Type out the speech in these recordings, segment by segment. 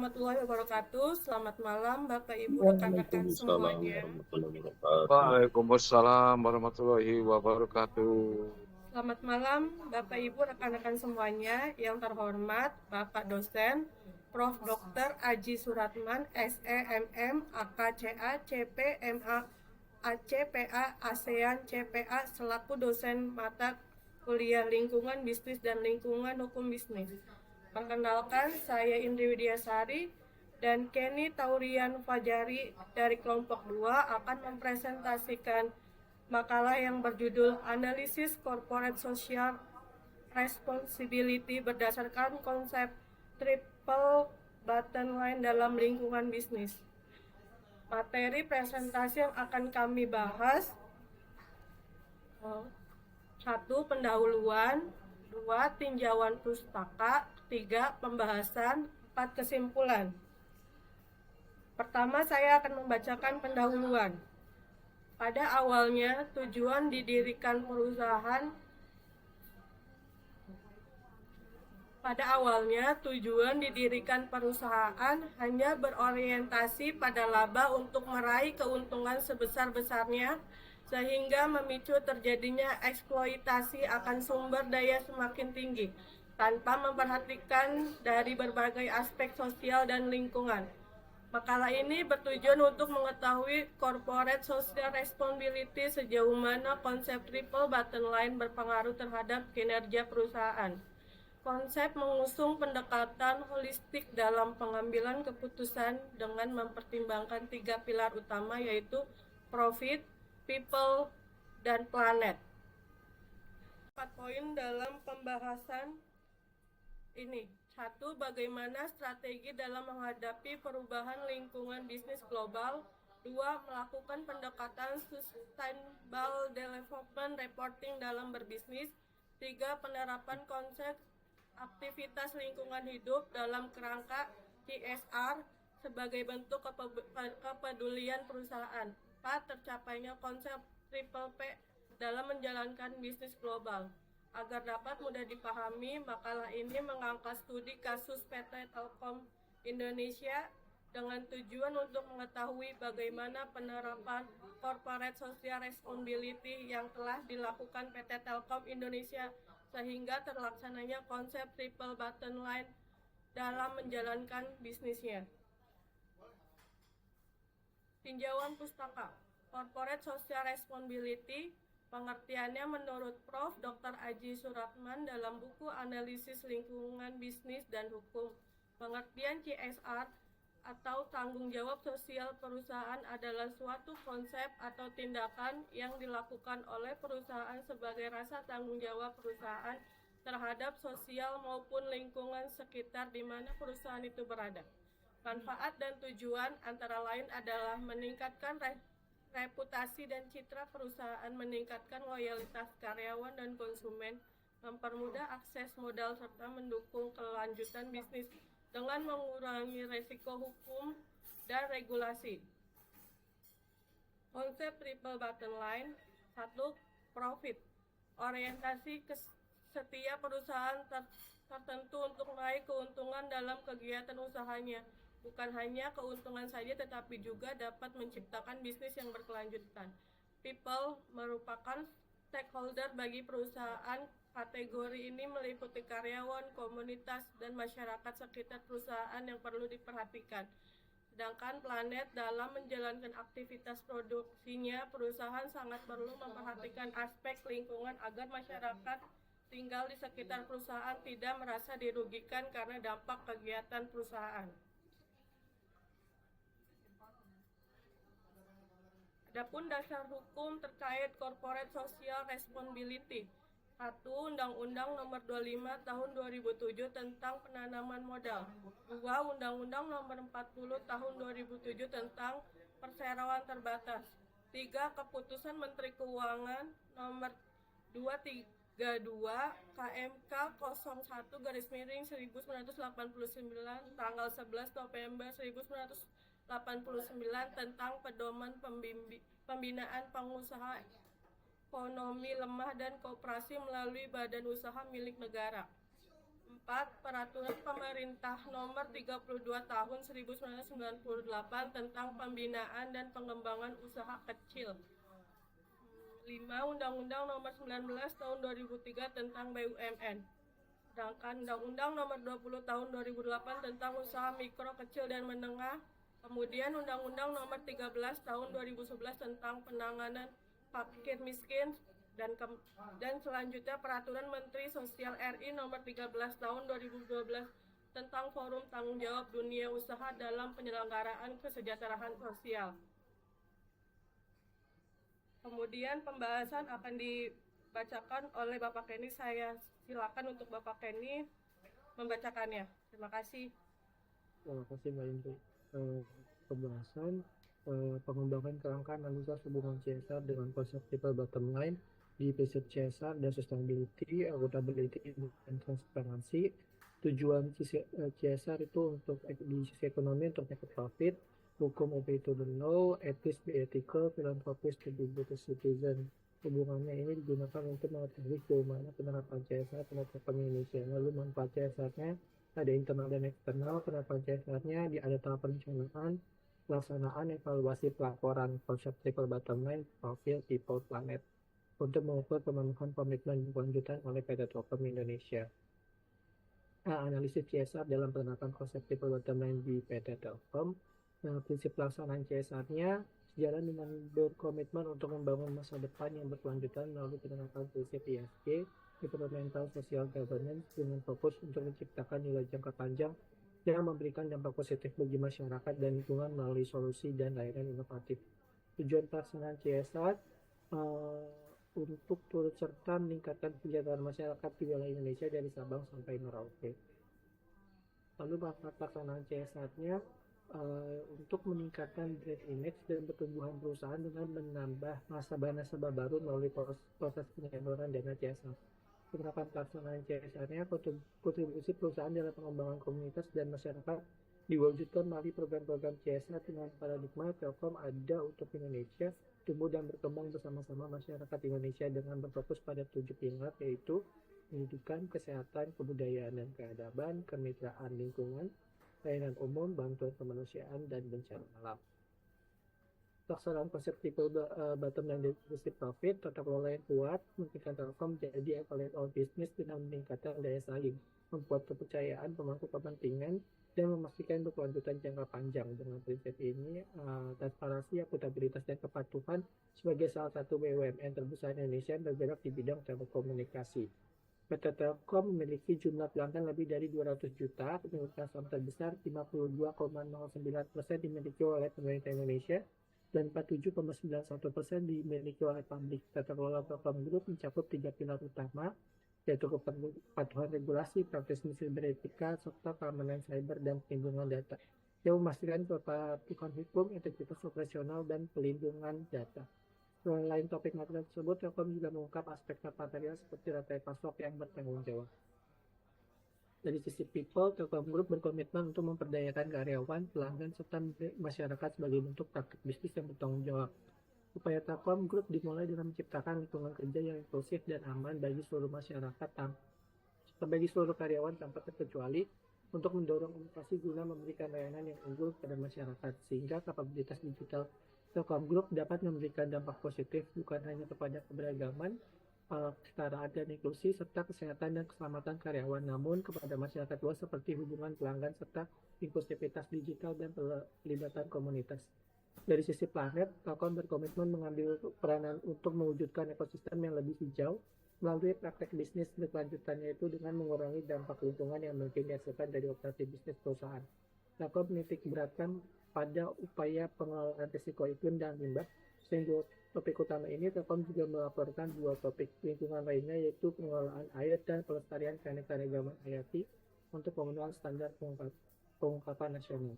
warahmatullahi wabarakatuh. Selamat malam Bapak Ibu rekan-rekan Waalaikumsalam semuanya. warahmatullahi wabarakatuh. Waalaikumsalam warahmatullahi wabarakatuh. Selamat malam Bapak Ibu rekan-rekan semuanya. Yang terhormat Bapak dosen Prof. Dr. Aji Suratman, SEMM, AKCA, CP, MA, ACPA, ASEAN, CPA selaku dosen mata kuliah Lingkungan Bisnis dan Lingkungan Hukum Bisnis. Perkenalkan, saya Indri Widiasari dan Kenny Taurian Fajari dari kelompok 2 akan mempresentasikan makalah yang berjudul Analisis Corporate Social Responsibility berdasarkan konsep triple bottom line dalam lingkungan bisnis. Materi presentasi yang akan kami bahas: 1. Pendahuluan, 2. Tinjauan pustaka, 3. Pembahasan, 4. Kesimpulan. Pertama, saya akan membacakan pendahuluan. Pada awalnya, tujuan didirikan perusahaan hanya berorientasi pada laba untuk meraih keuntungan sebesar-besarnya, sehingga memicu terjadinya eksploitasi akan sumber daya semakin tinggi, tanpa memperhatikan dari berbagai aspek sosial dan lingkungan. Makalah ini bertujuan untuk mengetahui corporate social responsibility sejauh mana konsep triple bottom line berpengaruh terhadap kinerja perusahaan. Konsep mengusung pendekatan holistik dalam pengambilan keputusan dengan mempertimbangkan 3 pilar utama, yaitu profit, people, dan planet. 4 poin dalam pembahasan ini. 1. Bagaimana strategi dalam menghadapi perubahan lingkungan bisnis global. 2. Melakukan pendekatan sustainable development reporting dalam berbisnis. 3. Penerapan konsep aktivitas lingkungan hidup dalam kerangka CSR sebagai bentuk kepedulian perusahaan. 4. Tercapainya konsep triple P dalam menjalankan bisnis global. Agar dapat mudah dipahami, makalah ini mengangkat studi kasus PT Telkom Indonesia dengan tujuan untuk mengetahui bagaimana penerapan corporate social responsibility yang telah dilakukan PT Telkom Indonesia sehingga terlaksananya konsep triple bottom line dalam menjalankan bisnisnya. Tinjauan pustaka. Corporate social responsibility pengertiannya menurut Prof. Dr. Aji Suratman dalam buku Analisis Lingkungan Bisnis dan Hukum. Pengertian CSR atau tanggung jawab sosial perusahaan adalah suatu konsep atau tindakan yang dilakukan oleh perusahaan sebagai rasa tanggung jawab perusahaan terhadap sosial maupun lingkungan sekitar di mana perusahaan itu berada. Manfaat dan tujuan antara lain adalah meningkatkan reputasi dan citra perusahaan, meningkatkan loyalitas karyawan dan konsumen, mempermudah akses modal serta mendukung kelanjutan bisnis dengan mengurangi resiko hukum dan regulasi. Konsep triple bottom line. 1. Profit. Orientasi ke setiap perusahaan tertentu untuk meraih keuntungan dalam kegiatan usahanya. Bukan hanya keuntungan saja, tetapi juga dapat menciptakan bisnis yang berkelanjutan. People merupakan stakeholder bagi perusahaan. Kategori ini meliputi karyawan, komunitas, dan masyarakat sekitar perusahaan yang perlu diperhatikan. Sedangkan planet, dalam menjalankan aktivitas produksinya, perusahaan sangat perlu memperhatikan aspek lingkungan agar masyarakat tinggal di sekitar perusahaan tidak merasa dirugikan karena dampak kegiatan perusahaan. Adapun dasar hukum terkait corporate social responsibility. 1. Undang-Undang Nomor 25 Tahun 2007 tentang penanaman modal. 2. Undang-Undang Nomor 40 Tahun 2007 tentang perseroan terbatas. 3. Keputusan Menteri Keuangan Nomor 232 KMK 01/1989 tanggal 11 November 1989 tentang pedoman pembinaan pengusaha ekonomi lemah dan koperasi melalui badan usaha milik negara. 4. Peraturan Pemerintah Nomor 32 Tahun 1998 tentang Pembinaan dan Pengembangan Usaha Kecil. 5. Undang-Undang Nomor 19 Tahun 2003 tentang BUMN. Sedangkan Undang-Undang Nomor 20 Tahun 2008 tentang Usaha Mikro, Kecil, dan Menengah. Kemudian Undang-Undang Nomor 13 Tahun 2011 tentang Penanganan Fakir Miskin, dan selanjutnya Peraturan Menteri Sosial RI Nomor 13 Tahun 2012 tentang Forum Tanggung Jawab Dunia Usaha dalam Penyelenggaraan Kesejahteraan Sosial. Kemudian pembahasan akan dibacakan oleh Bapak Kenny. Saya silakan untuk Bapak Kenny membacakannya. Terima kasih. Terima kasih Mbak Indri. Pembahasan pengembangan kerangka analisis hubungan CSR dengan konsep triple bottom line di episode CSR dan sustainability, accountability, dan transparansi. Tujuan CSR itu untuk di sisi ekonomi untuk make profit, hukum obey to the law, etis be ethical, philanthropist to be good citizen. Hubungannya ini digunakan untuk mengetahui bagaimana penerapan CSR terhadap Indonesia. Lalu manfaat CSR-nya ada internal dan eksternal. Penerapan CSR-nya ada tahap perencanaan, pelaksanaan, evaluasi, pelaporan, konsep triple bottom line, profil, people, planet untuk mengukur pemenuhan komitmen berkelanjutan oleh PT Telkom Indonesia. Analisis CSR dalam penerapan konsep triple bottom line di PT Telkom. Prinsip pelaksanaan CSR-nya sejalan dengan berkomitmen untuk membangun masa depan yang berkelanjutan melalui penerapan prinsip ESG, Environmental Social Governance, dengan fokus untuk menciptakan nilai jangka panjang yang memberikan dampak positif bagi masyarakat dan lingkungan melalui solusi dan layanan inovatif. Tujuan pelaksanaan CSR untuk turut serta meningkatkan kesejahteraan masyarakat di wilayah Indonesia dari Sabang sampai Merauke. Lalu manfaat pelaksanaan CSR-nya untuk meningkatkan brand image dan pertumbuhan perusahaan dengan menambah nasabah-nasabah baru melalui proses penyaluran dana CSR. Penerapan pelaksanaan CSR-nya kontribusi perusahaan dalam pengembangan komunitas dan masyarakat diwujudkan melalui program-program CSR dengan paradigma Telkom ada untuk Indonesia, tumbuh dan berkembang bersama-sama masyarakat Indonesia dengan berfokus pada 7 pilar, yaitu pendidikan, kesehatan, kebudayaan dan keadaban, kemitraan lingkungan, layanan umum, bantuan kemanusiaan, dan bencana alam. Pelaksanaan konsep triple bottom line deficit profit, tata kelola yang kuat, menjadikan Telkom jadi evaluate all business dengan meningkatkan daya saing, membuat kepercayaan pemangku kepentingan, dan memastikan berkelanjutan jangka panjang. Dengan prinsip ini, transparansi, akuntabilitas, dan kepatuhan sebagai salah satu BUMN terbesar Indonesia bergerak di bidang telekomunikasi. PT Telkom memiliki jumlah pelanggan lebih dari 200 juta, pemegang saham terbesar 52,09% dimiliki oleh pemerintah Indonesia, dan 47,91% dimiliki oleh publik. Tata kelola Telkom Group mencakup 3 pilar utama, yaitu kepatuhan regulasi, praktis bisnis beretika, serta keamanan cyber dan perlindungan data, yang memastikan kepatuhan hukum, integritas operasional, dan pelindungan data. Selain topik material tersebut, Telkom juga mengungkap aspek material seperti rantai pasok yang bertanggung jawab. Dari sisi people, Telkom Group berkomitmen untuk memperdayakan karyawan, pelanggan, serta masyarakat sebagai bentuk praktik bisnis yang bertanggung jawab. Upaya Telkom Group dimulai dengan menciptakan lingkungan kerja yang inklusif dan aman bagi seluruh masyarakat, bagi seluruh karyawan tanpa terkecuali, untuk mendorong inovasi guna memberikan layanan yang unggul kepada masyarakat, sehingga kapabilitas digital Telkom Group dapat memberikan dampak positif bukan hanya kepada keberagaman, kesetaraan dan inklusi, serta kesehatan dan keselamatan karyawan, namun kepada masyarakat luas seperti hubungan pelanggan serta inklusivitas digital dan pelibatan komunitas. Dari sisi planet, Telkom berkomitmen mengambil peranan untuk mewujudkan ekosistem yang lebih hijau melalui praktek bisnis berkelanjutan, yaitu dengan mengurangi dampak lingkungan yang mungkin dihasilkan dari operasi bisnis perusahaan. Telkom menitik beratkan pada upaya pengelolaan risiko iklim dan limbah. Selain dua topik utama ini, Telkom juga melaporkan 2 topik lingkungan lainnya, yaitu pengelolaan air dan pelestarian keanekaragaman hayati untuk pemenuhan standar pengungkapan nasional.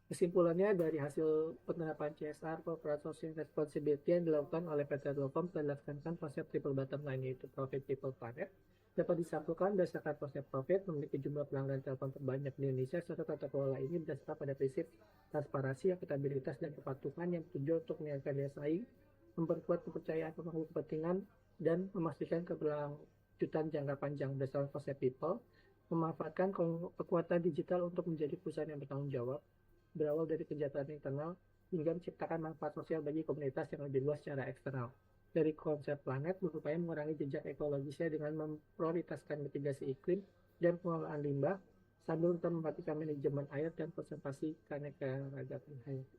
Kesimpulannya, dari hasil penerapan CSR Corporate Social Responsibility yang dilakukan oleh PT Telkom telah dilaksanakan konsep triple bottom line, yaitu Profit, People, Planet, dapat disimpulkan berdasarkan konsep profit memiliki jumlah pelanggan Telkom terbanyak di Indonesia, serta tata kelola ini berdasarkan pada prinsip transparansi, akuntabilitas, dan kepatuhan yang bertujuan untuk meningkatkan daya saing, memperkuat kepercayaan pemangku kepentingan, dan memastikan berkelanjutan jangka panjang berdasarkan konsep people, memanfaatkan kekuatan digital untuk menjadi perusahaan yang bertanggung jawab, berawal dari kesejahteraan internal hingga menciptakan manfaat sosial bagi komunitas yang lebih luas secara eksternal. Dari konsep planet berupaya mengurangi jejak ekologisnya dengan memprioritaskan mitigasi iklim dan pengelolaan limbah sambil tetap memperhatikan manajemen air dan konservasi keanekaragaman hayati.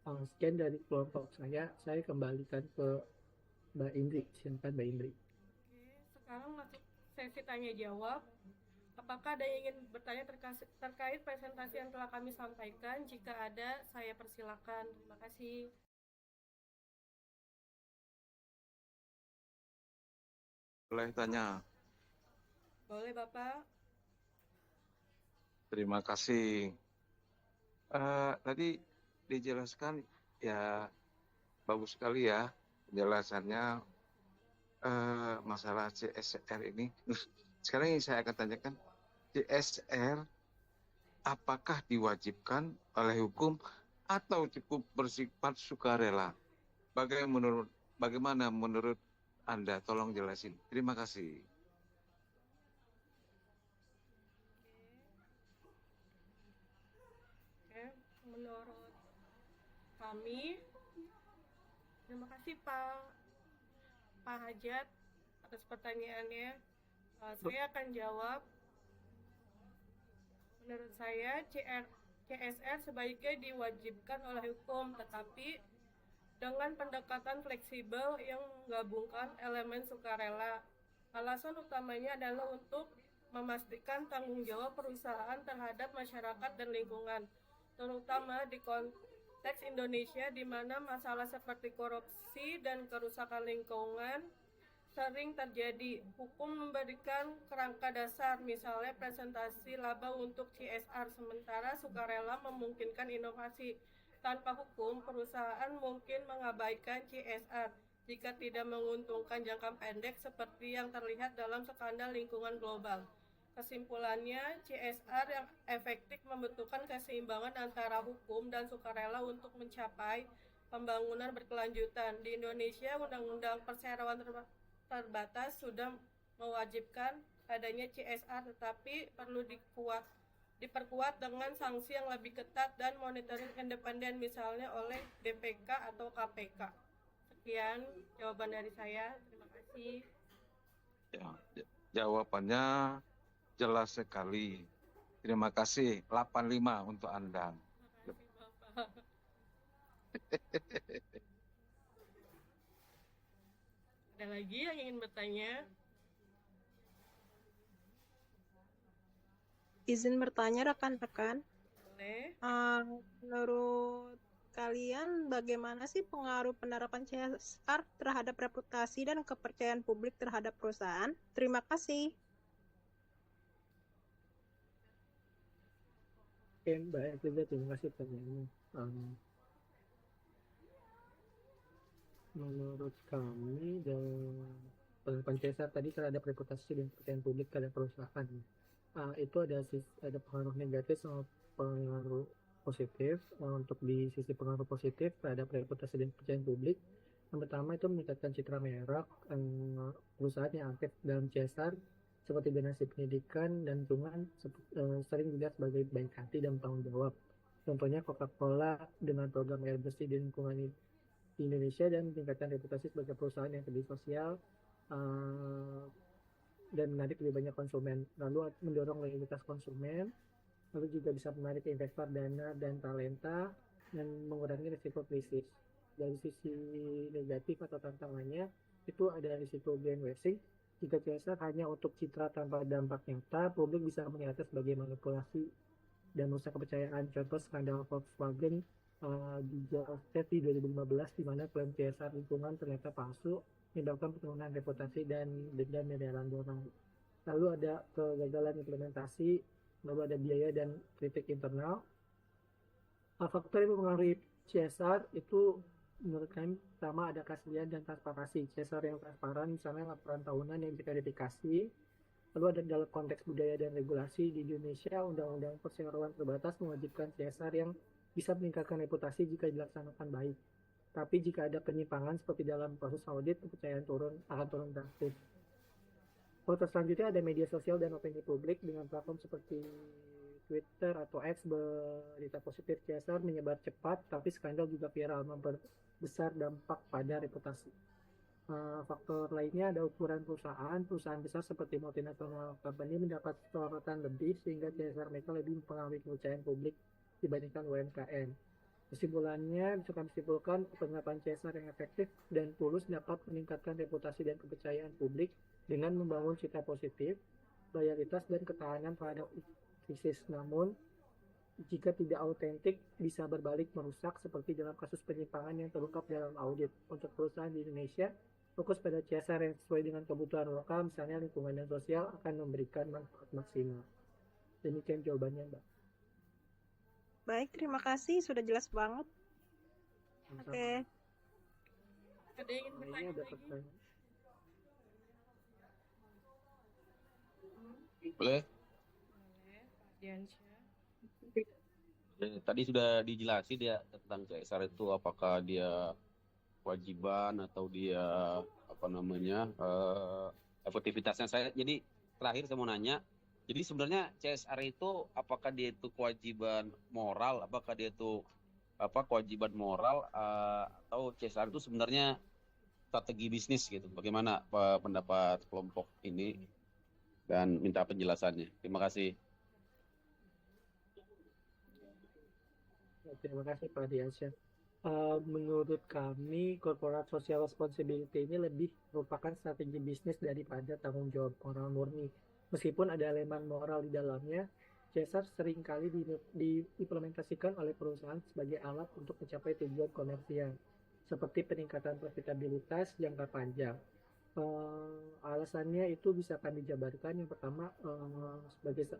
Sekian dari kelompok saya kembalikan ke Mbak Indri. Silakan Mbak Indri. Oke, sekarang masuk sesi tanya jawab. Apakah ada yang ingin bertanya terkait presentasi yang telah kami sampaikan? Jika ada, saya persilakan. Terima kasih. Boleh tanya. Boleh, Bapak? Terima kasih. Tadi dijelaskan ya bagus sekali ya penjelasannya masalah CSR ini. Sekarang yang saya akan tanyakan, CSR apakah diwajibkan oleh hukum atau cukup bersifat sukarela? Bagaimana menurut Anda? Tolong jelasin. Terima kasih. Oke, menurut kami, terima kasih Pak Hajat atas pertanyaannya. Saya akan jawab. Menurut saya, CSR sebaiknya diwajibkan oleh hukum, tetapi dengan pendekatan fleksibel yang menggabungkan elemen sukarela. Alasan utamanya adalah untuk memastikan tanggung jawab perusahaan terhadap masyarakat dan lingkungan, terutama di konteks Indonesia di mana masalah seperti korupsi dan kerusakan lingkungan sering terjadi. Hukum memberikan kerangka dasar, misalnya presentasi laba untuk CSR, sementara sukarela memungkinkan inovasi. Tanpa hukum, perusahaan mungkin mengabaikan CSR jika tidak menguntungkan jangka pendek seperti yang terlihat dalam skandal lingkungan global. Kesimpulannya, CSR yang efektif membutuhkan keseimbangan antara hukum dan sukarela untuk mencapai pembangunan berkelanjutan. Di Indonesia, Undang-Undang Perseroan Terbatas sudah mewajibkan adanya CSR, tetapi perlu diperkuat dengan sanksi yang lebih ketat dan monitoring independen, misalnya oleh BPK atau KPK. Sekian jawaban dari saya. Terima kasih. Ya, jawabannya jelas sekali. Terima kasih. 85 untuk Anda. Terima kasih, Bapak. Ada lagi yang ingin bertanya? Izin bertanya rekan-rekan, Boleh. menurut kalian bagaimana sih pengaruh penerapan CSR terhadap reputasi dan kepercayaan publik terhadap perusahaan? Terima kasih. Oke, Mbak Indri, terima kasih pertanyaannya. Menurut kami dan penerapan CSR tadi terhadap reputasi dan kepercayaan publik terhadap perusahaan, itu ada pengaruh negatif sama pengaruh positif. Untuk di sisi pengaruh positif terhadap reputasi dan kepercayaan publik, yang pertama itu meningkatkan citra merek perusahaan yang aktif dalam CSR seperti donasi pendidikan dan lingkungan sering dilihat sebagai baik hati dan tanggung jawab. Contohnya Coca-Cola dengan program air bersih di lingkungan di Indonesia dan meningkatkan reputasi sebagai perusahaan yang peduli sosial dan menarik lebih banyak konsumen. Lalu mendorong loyalitas konsumen, lalu juga bisa menarik investor dana dan talenta dan mengurangi risiko krisis. Dari sisi negatif atau tantangannya, itu ada risiko brainwashing. Jika CSR hanya untuk citra tanpa dampak nyata, publik bisa melihatnya sebagai manipulasi dan merusak kepercayaan. Contoh skandal Volkswagen di Jakarta di 2015, di mana klaim CSR lingkungan ternyata palsu, menyebabkan penurunan reputasi dan denda miliaran dolar. Lalu ada kegagalan implementasi, lalu ada biaya dan kritik internal. Faktor yang mempengaruhi CSR itu menurut kami pertama ada keaslian dan transparansi. CSR yang transparan, misalnya laporan tahunan yang diverifikasi. Lalu ada dalam konteks budaya dan regulasi di Indonesia, Undang-Undang Perseroan Terbatas mewajibkan CSR yang bisa meningkatkan reputasi jika dilaksanakan baik. Tapi jika ada penyimpangan seperti dalam proses audit, kepercayaan akan turun drastis. Faktor selanjutnya ada media sosial dan opini publik dengan platform seperti Twitter atau X. Berita positif CSR menyebar cepat, tapi skandal juga viral, memperbesar dampak pada reputasi. Faktor lainnya ada ukuran perusahaan. Perusahaan besar seperti multinational company mendapat sorotan lebih sehingga CSR mereka lebih mempengaruhi kepercayaan publik dibandingkan UMKM. Kesimpulannya, bisa kami simpulkan penerapan CSR yang efektif dan tulus dapat meningkatkan reputasi dan kepercayaan publik dengan membangun citra positif, loyalitas, dan ketahanan terhadap krisis. Namun, jika tidak autentik, bisa berbalik merusak seperti dalam kasus penyimpangan yang terungkap dalam audit. Untuk perusahaan di Indonesia, fokus pada CSR yang sesuai dengan kebutuhan lokal, misalnya lingkungan dan sosial, akan memberikan manfaat maksimal. Demikian jawabannya, Mbak. Baik, terima kasih. Sudah jelas banget. Oke. Ada yang ingin Ini bertanya ada lagi? pertanyaan. Boleh? Boleh, Pak Diansyah. Tadi sudah dijelasin ya tentang CSR itu apakah dia kewajiban atau dia efektivitasnya. Jadi terakhir saya mau nanya, jadi sebenarnya CSR itu apakah dia itu kewajiban moral, apakah dia itu kewajiban moral atau CSR itu sebenarnya strategi bisnis gitu. Bagaimana pendapat kelompok ini dan minta penjelasannya. Terima kasih. Terima kasih Pak Diansyah. Menurut kami, corporate social responsibility ini lebih merupakan strategi bisnis daripada tanggung jawab moral murni. Meskipun ada elemen moral di dalamnya, CSR seringkali diimplementasikan oleh perusahaan sebagai alat untuk mencapai tujuan komersial, seperti peningkatan profitabilitas jangka panjang. Alasannya itu bisa kami jabarkan. Yang pertama,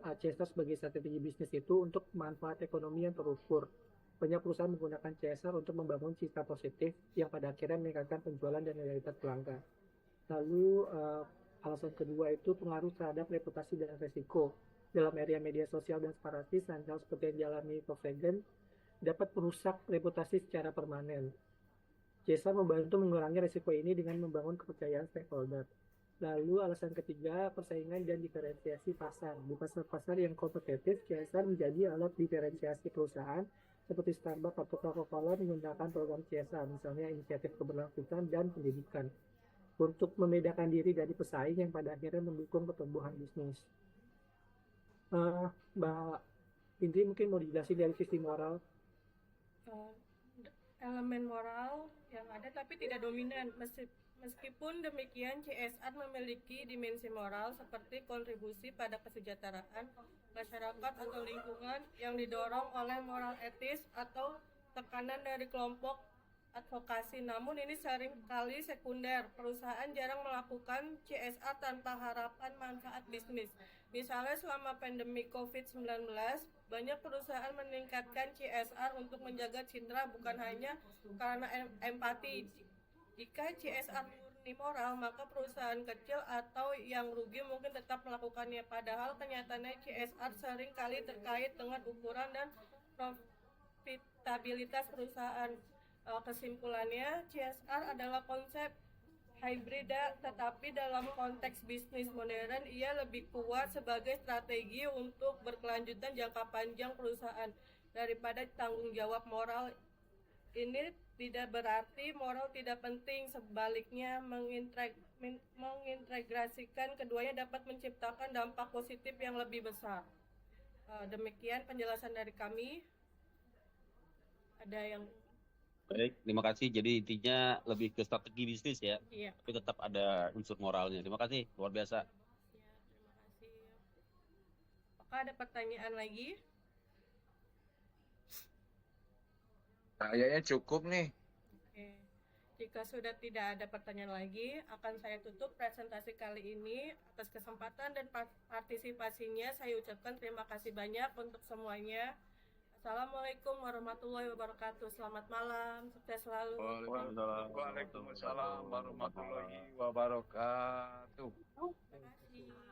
CSR sebagai strategi bisnis itu untuk manfaat ekonomi yang terukur. Banyak perusahaan menggunakan CSR untuk membangun citra positif yang pada akhirnya meningkatkan penjualan dan loyalitas pelanggan. Lalu alasan kedua itu pengaruh terhadap reputasi dan resiko. Dalam area media sosial dan separatis, hal seperti yang dialami Volkswagen dapat merusak reputasi secara permanen. CSR membantu mengurangi resiko ini dengan membangun kepercayaan stakeholder. Lalu alasan ketiga, persaingan dan diferensiasi pasar. Di pasar-pasar yang kompetitif, CSR menjadi alat diferensiasi perusahaan seperti Starbucks atau Coca-Cola menggunakan program CSR, misalnya inisiatif keberlangsungan dan pendidikan, untuk membedakan diri dari pesaing yang pada akhirnya mendukung pertumbuhan bisnis. Mbak Indri mungkin mau dijelasin dari sisi moral. Elemen moral yang ada tapi tidak dominan. Meskipun demikian, CSR memiliki dimensi moral seperti kontribusi pada kesejahteraan masyarakat atau lingkungan yang didorong oleh moral etis atau tekanan dari kelompok advokasi. Namun ini seringkali sekunder. Perusahaan jarang melakukan CSR tanpa harapan manfaat bisnis. Misalnya selama pandemi COVID-19, banyak perusahaan meningkatkan CSR untuk menjaga citra bukan hanya karena empati. Jika CSR murni moral, maka perusahaan kecil atau yang rugi mungkin tetap melakukannya. Padahal kenyataannya CSR sering kali terkait dengan ukuran dan profitabilitas perusahaan. Kesimpulannya, CSR adalah konsep hibrida, tetapi dalam konteks bisnis modern, ia lebih kuat sebagai strategi untuk berkelanjutan jangka panjang perusahaan daripada tanggung jawab moral. Ini tidak berarti moral tidak penting, sebaliknya mengintegrasikan keduanya dapat menciptakan dampak positif yang lebih besar. Demikian penjelasan dari kami. Ada yang... Baik, terima kasih. Jadi intinya lebih ke strategi bisnis ya, Iya. tapi tetap ada unsur moralnya. Terima kasih, luar biasa. Ya, terima kasih. Apakah ada pertanyaan lagi? Kayaknya cukup nih. Oke. Jika sudah tidak ada pertanyaan lagi, akan saya tutup presentasi kali ini. Atas kesempatan dan partisipasinya, saya ucapkan terima kasih banyak untuk semuanya. Assalamualaikum warahmatullahi wabarakatuh. Selamat malam, sukses selalu. Waalaikumsalam warahmatullahi wabarakatuh. Terima kasih.